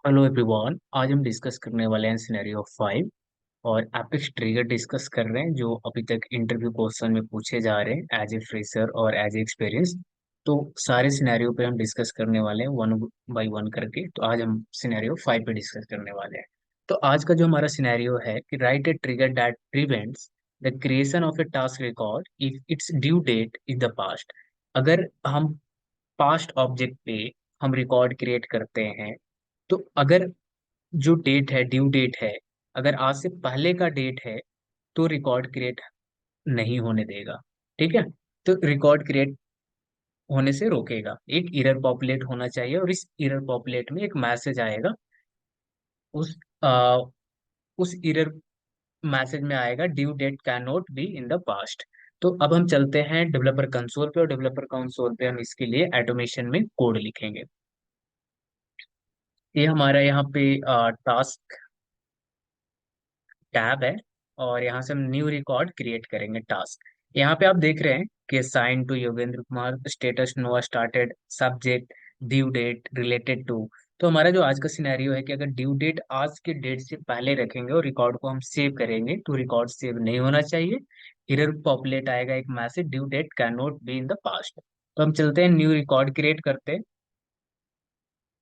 Hello everyone. आज हम discuss करने वाले हैं सिनेरियो 5 और एपिक्स ट्रिगर डिस्कस कर रहे हैं जो अभी तक इंटरव्यू क्वेश्चन में पूछे जा रहे हैं एज ए फ्रेशर और एज ए एक्सपीरियंस। तो सारे सिनेरियो पे हम डिस्कस करने वाले हैं वन बाय वन करके। तो आज हम सिनेरियो 5 पे डिस्कस करने वाले हैं। तो आज का जो हमारा सिनेरियो है कि write a trigger that prevents the creation of a task record if its due date is the past. अगर हम पास्ट ऑब्जेक्ट पे हम रिकॉर्ड क्रिएट करते हैं, तो अगर जो डेट है, ड्यू डेट है, अगर आज से पहले का डेट है तो रिकॉर्ड क्रिएट नहीं होने देगा। ठीक है। तो रिकॉर्ड क्रिएट होने से रोकेगा। एक एरर पॉपुलेट होना चाहिए और इस एरर पॉपुलेट में एक मैसेज आएगा। उस आ, उस एरर मैसेज में आएगा due date can not be in the past. तो अब हम चलते हैं डेवलपर कंसोल पे और डेवलपर कंसोल पे हम इसके लिए ऑटोमेशन में कोड लिखेंगे। ये हमारा यहाँ पे टास्क टैब है और यहाँ से हम न्यू रिकॉर्ड क्रिएट करेंगे टास्क। यहाँ पे आप देख रहे हैं कि sign to Yogendra Kumar, status no started, subject due date related to. तो हमारा जो आज का सिनेरियो है कि अगर ड्यू डेट आज के डेट से पहले रखेंगे और रिकॉर्ड को हम सेव करेंगे तो रिकॉर्ड सेव नहीं होना चाहिए। एरर पॉपुलेट आएगा एक message due date can not be in the past. तो हम चलते हैं न्यू रिकॉर्ड क्रिएट करते हैं।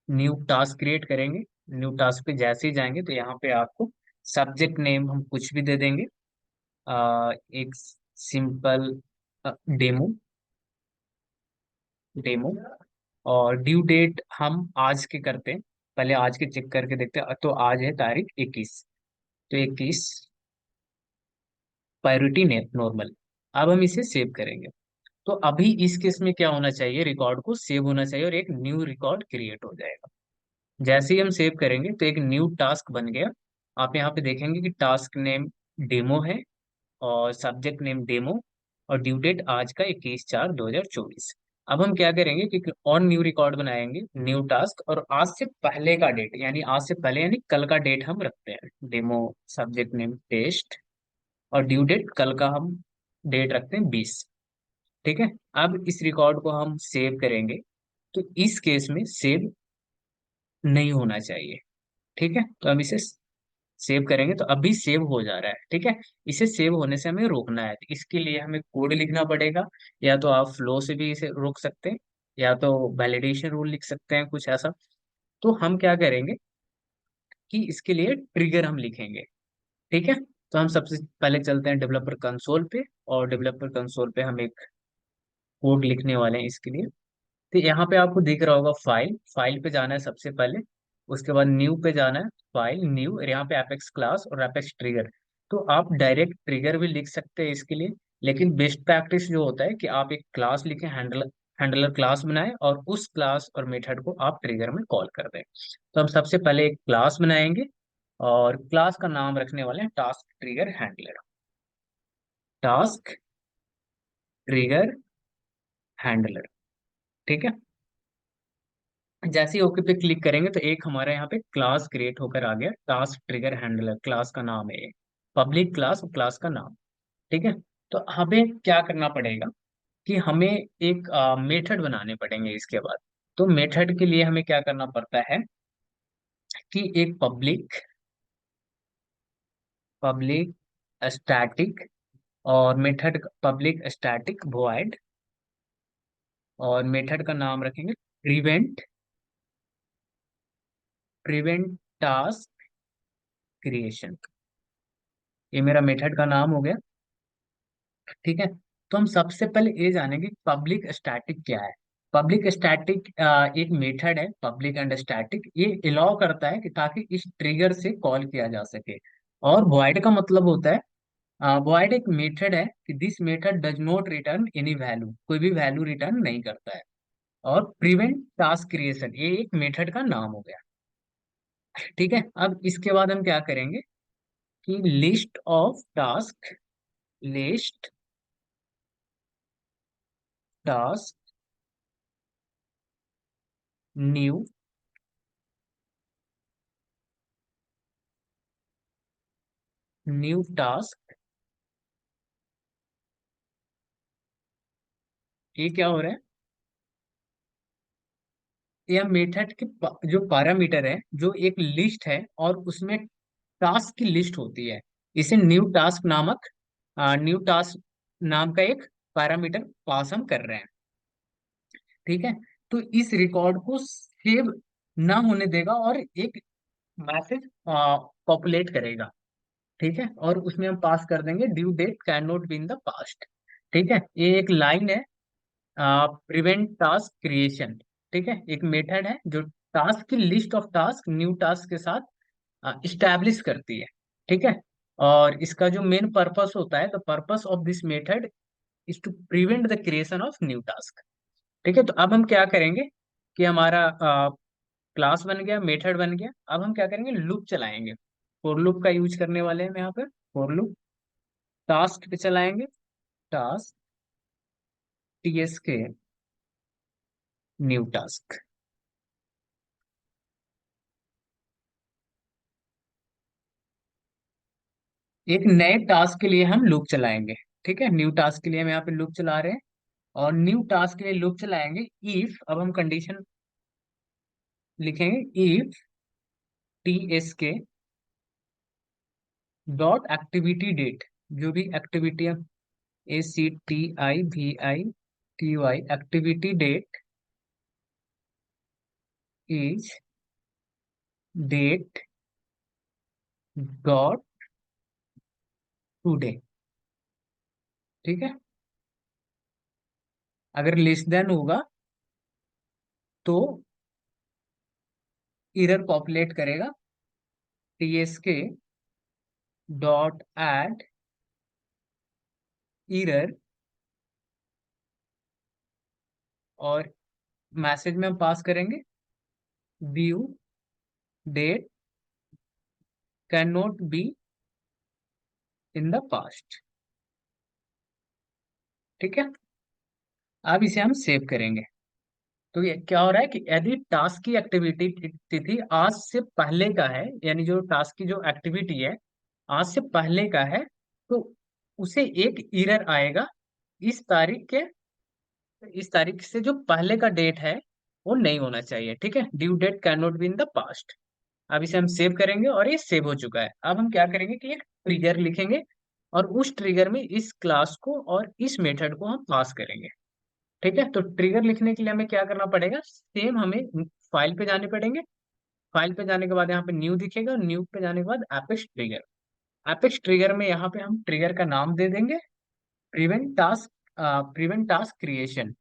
न्यू टास्क क्रिएट करेंगे। न्यू टास्क पे जैसे ही जाएंगे तो यहाँ पे आपको सब्जेक्ट नेम हम कुछ भी दे देंगे। एक सिंपल डेमो डेमो। और ड्यू डेट हम आज के करते हैं। पहले आज के चेक करके देखते हैं। तो आज है तारीख 21। तो 21 प्रायोरिटी नॉर्मल। अब हम इसे सेव करेंगे। तो अभी इस केस में क्या होना चाहिए, रिकॉर्ड को सेव होना चाहिए और एक न्यू रिकॉर्ड क्रिएट हो जाएगा। जैसे ही हम सेव करेंगे तो एक न्यू टास्क बन गया। आप यहाँ पे देखेंगे कि टास्क नेम डेमो है और सब्जेक्ट नेम डेमो और ड्यू डेट आज का 21/4/2024। अब हम क्या करेंगे कि और न्यू रिकॉर्ड बनाएंगे, न्यू टास्क, और आज से पहले का डेट यानी आज से पहले यानी कल का डेट हम रखते हैं। डेमो सब्जेक्ट नेम टेस्ट और ड्यू डेट कल का हम डेट रखते हैं 20। ठीक है। अब इस रिकॉर्ड को हम सेव करेंगे तो इस केस में सेव नहीं होना चाहिए। ठीक है। तो हम इसे सेव करेंगे तो अभी सेव हो जा रहा है। ठीक है। इसे सेव होने से हमें रोकना है तो इसके लिए हमें कोड लिखना पड़ेगा। या तो आप फ्लो से भी इसे रोक सकते हैं या तो वैलिडेशन रूल लिख सकते हैं कुछ ऐसा। तो हम क्या करेंगे कि इसके लिए ट्रिगर हम लिखेंगे। ठीक है। तो हम सबसे पहले चलते हैं डेवलपर कंसोल पे और डेवलपर कंसोल पे हम एक कोड लिखने वाले हैं इसके लिए। तो यहाँ पे आपको दिख रहा होगा फाइल, फाइल पे जाना है सबसे पहले। उसके बाद न्यू पे जाना है, फाइल न्यू, और यहाँ पे एपेक्स क्लास और एपेक्स ट्रिगर। तो आप डायरेक्ट ट्रिगर भी लिख सकते हैं इसके लिए, लेकिन बेस्ट प्रैक्टिस जो होता है कि आप एक क्लास लिखें, हैंडलर क्लास बनाएं और उस क्लास और मेथड को आप ट्रिगर में कॉल कर दें। तो हम सबसे पहले एक क्लास बनाएंगे और क्लास का नाम रखने वाले हैं task trigger handler. Task trigger handler. ठीक है। जैसे ही ओके पे क्लिक करेंगे तो एक हमारे यहाँ पे क्लास क्रिएट होकर आ गया, टास्क ट्रिगर हैंडलर। क्लास का नाम है ये, पब्लिक क्लास और क्लास का नाम। ठीक है। तो हमें क्या करना पड़ेगा कि हमें एक मेथड बनाने पड़ेंगे इसके बाद। तो मेथड के लिए हमें क्या करना पड़ता है कि एक पब्लिक पब्लिक स्टैटिक और मेथड पब्लिक स्टैटिक वॉइड, और मेथड का नाम रखेंगे प्रिवेंट प्रिवेंट टास्क क्रिएशन। ये मेरा मेथड का नाम हो गया। ठीक है। तो हम सबसे पहले ये जानेंगे पब्लिक स्टैटिक क्या है। पब्लिक स्टैटिक एक मेथड है, पब्लिक एंड स्टैटिक। ये अलाउ करता है कि ताकि इस ट्रिगर से कॉल किया जा सके। और वॉइड का मतलब होता है, वॉइड एक मेथड है कि this method does not return any value, कोई भी वैल्यू रिटर्न नहीं करता है। और प्रिवेंट टास्क क्रिएशन ये एक मेथड का नाम हो गया। ठीक है। अब इसके बाद हम क्या करेंगे कि list task new new task. ये क्या हो रहा है, या मेथड के जो पैरामीटर है, जो एक लिस्ट है और उसमें टास्क की लिस्ट होती है, इसे न्यू टास्क नामक, न्यू टास्क नाम का एक पैरामीटर पास हम कर रहे हैं। ठीक है। तो इस रिकॉर्ड को सेव ना होने देगा और एक मैसेज पॉपुलेट करेगा। ठीक है, और उसमें हम पास कर देंगे due date can not be in the past. ठीक है, ये एक लाइन है प्रिवेंट टास्क क्रिएशन। ठीक है, एक मेथड है जो टास्क की list of task new task के साथ इस्टेब्लिश करती है। ठीक है, और इसका जो मेन पर्पस होता है, the purpose of this method is to prevent the creation of new task. ठीक है, तो अब हम क्या करेंगे कि हमारा क्लास बन गया, मेथड बन गया, अब हम क्या करेंगे, लूप चलाएंगे। फॉर लूप का यूज करने वाले हैं हम यहाँ पे। फॉर लूप टास्क पे चलाएंगे, टास्क टीएस के न्यू टास्क। एक नए टास्क के लिए हम लूप चलाएंगे। ठीक है, न्यू टास्क के लिए हम यहाँ पे लूप चला रहे हैं, और न्यू टास्क के लिए लूप चलाएंगे इफ, अब हम कंडीशन लिखेंगे, if T S K dot activity date, जो भी activity, ACTIVITY activity date is date dot today. ठीक है, अगर लेस देन होगा तो एरर पॉपुलेट करेगा, TSK डॉट एड एरर, और मैसेज में हम पास करेंगे view date can not be in the past. ठीक है, अब इसे हम सेव करेंगे। तो ये क्या हो रहा है कि यदि टास्क की एक्टिविटी तिथि आज से पहले का है, यानी जो टास्क की जो एक्टिविटी है आज से पहले का है, तो उसे एक एरर आएगा, इस तारीख के, इस तारीख से जो पहले का डेट है वो नहीं होना चाहिए। ठीक है, due date can not be in the past. अब इसे हम सेव करेंगे और ये सेव हो चुका है। अब हम क्या करेंगे कि एक ट्रिगर लिखेंगे, और उस ट्रिगर में इस क्लास को और इस मेथड को हम पास करेंगे। ठीक है, तो ट्रिगर लिखने के लिए हमें क्या करना पड़ेगा, सेम हमें फाइल पे जाने पड़ेंगे। फाइल पे जाने के बाद यहाँ पे न्यू दिखेगा, न्यू पे जाने के बाद एपेक्स ट्रिगर। एपेक्स ट्रिगर में यहाँ पे हम ट्रिगर का नाम दे देंगे prevent task, prevent task creation,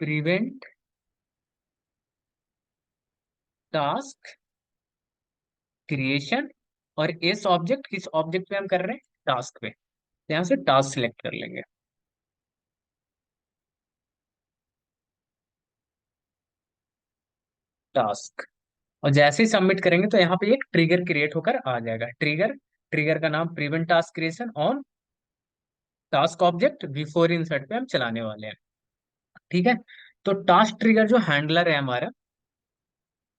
prevent task creation. और इस ऑब्जेक्ट, किस ऑब्जेक्ट पे हम कर रहे हैं, टास्क पे, तो यहाँ से टास्क सिलेक्ट कर लेंगे, टास्क। और जैसे ही सबमिट करेंगे तो यहाँ पे एक ट्रिगर क्रिएट होकर आ जाएगा, ट्रिगर। ट्रिगर का नाम prevent task creation on task object before insert पे हम चलाने वाले हैं। ठीक है, तो टास्क ट्रिगर जो हैंडलर है हमारा,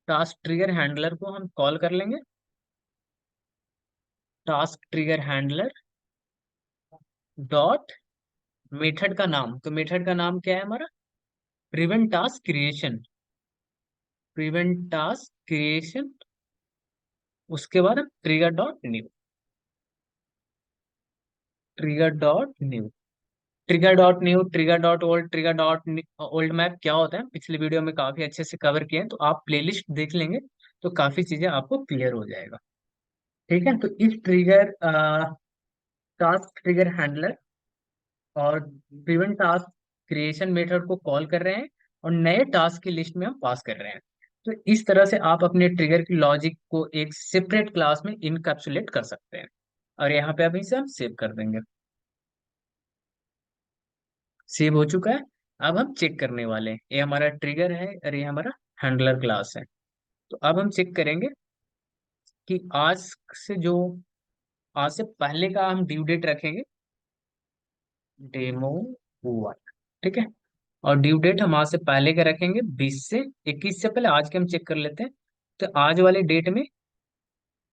टास्क ट्रिगर हैंडलर को हम कॉल कर लेंगे, task trigger handler dot method का नाम, तो मेथड का नाम क्या है हमारा, prevent task creation, prevent task creation. उसके बाद हम trigger dot new, trigger dot new, trigger dot new, trigger dot old, trigger dot old map क्या होता है पिछले वीडियो में काफी अच्छे से कवर किए हैं, तो आप प्लेलिस्ट देख लेंगे तो काफी चीजें आपको क्लियर हो जाएगा। ठीक है, तो इस ट्रिगर टास्क ट्रिगर हैंडलर और प्रिवेंट टास्क क्रिएशन मेथड को कॉल कर रहे हैं, और नए टास्क की लिस्ट में हम पास कर रहे हैं। तो इस तरह से आप अपने ट्रिगर की लॉजिक को एक सेपरेट क्लास में इनकैप्सुलेट कर सकते हैं। और यहाँ पे अभी से हम सेव कर देंगे, सेव हो चुका है। अब हम चेक करने वाले हैं, ये हमारा ट्रिगर है और ये हमारा हैंडलर क्लास है। तो अब हम चेक करेंगे कि से जो आज से पहले का हम ड्यू डेट रखेंगे, डेमो 1। ठीक है, और ड्यू डेट हम आज से पहले का रखेंगे 20 से 21 से पहले, आज के हम चेक कर लेते हैं। तो आज वाले डेट में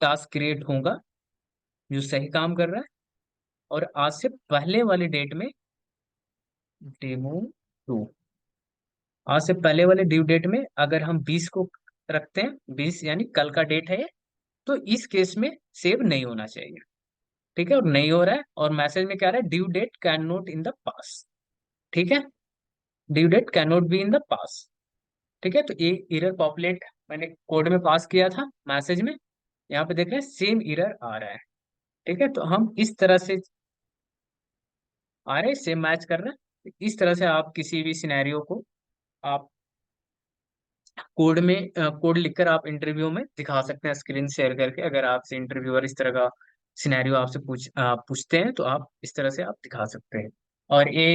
टास्क क्रिएट होगा जो सही काम कर रहा है, और आज से पहले वाले डेट में डेमो 2। आज से पहले वाले ड्यू डेट में अगर हम 20 को रखते हैं, 20 यानी कल का डेट है ये, तो इस केस में सेव नहीं होना चाहिए। ठीक है, और नहीं हो रहा है, और मैसेज में क्या आ रहा है, due date can not in the past. ठीक है, due date can not be in the past. ठीक है, तो ये एरर पॉपुलेट मैंने कोड में पास किया था मैसेज में, यहाँ पे देख रहे हैं सेम एरर आ रहा है। ठीक है, तो हम इस तरह से आ रहे, सेम मैच कर रहे हैं, इस तरह से आप किसी भी सिनेरियो को आप कोड में कोड लिखकर आप इंटरव्यू में दिखा सकते हैं, स्क्रीन शेयर करके। अगर आपसे इंटरव्यूअर इस तरह का सिनेरियो आपसे पूछते हैं, तो आप इस तरह से आप दिखा सकते हैं। और ये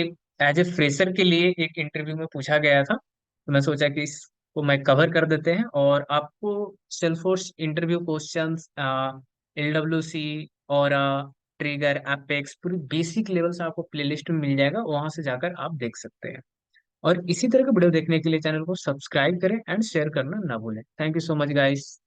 एज ए फ्रेशर के लिए एक इंटरव्यू में पूछा गया था, तो मैं सोचा कि इसको मैं कवर कर देते हैं। और आपको सेल्फोर्स इंटरव्यू क्वेश्चंस, LWC और ट्रिगर, एपेक्स, पूरी बेसिक लेवल से आपको प्लेलिस्ट में मिल जाएगा, वहां से जाकर आप देख सकते हैं। और इसी तरह के वीडियो देखने के लिए चैनल को सब्सक्राइब करें एंड शेयर करना ना भूलें। Thank you so much guys.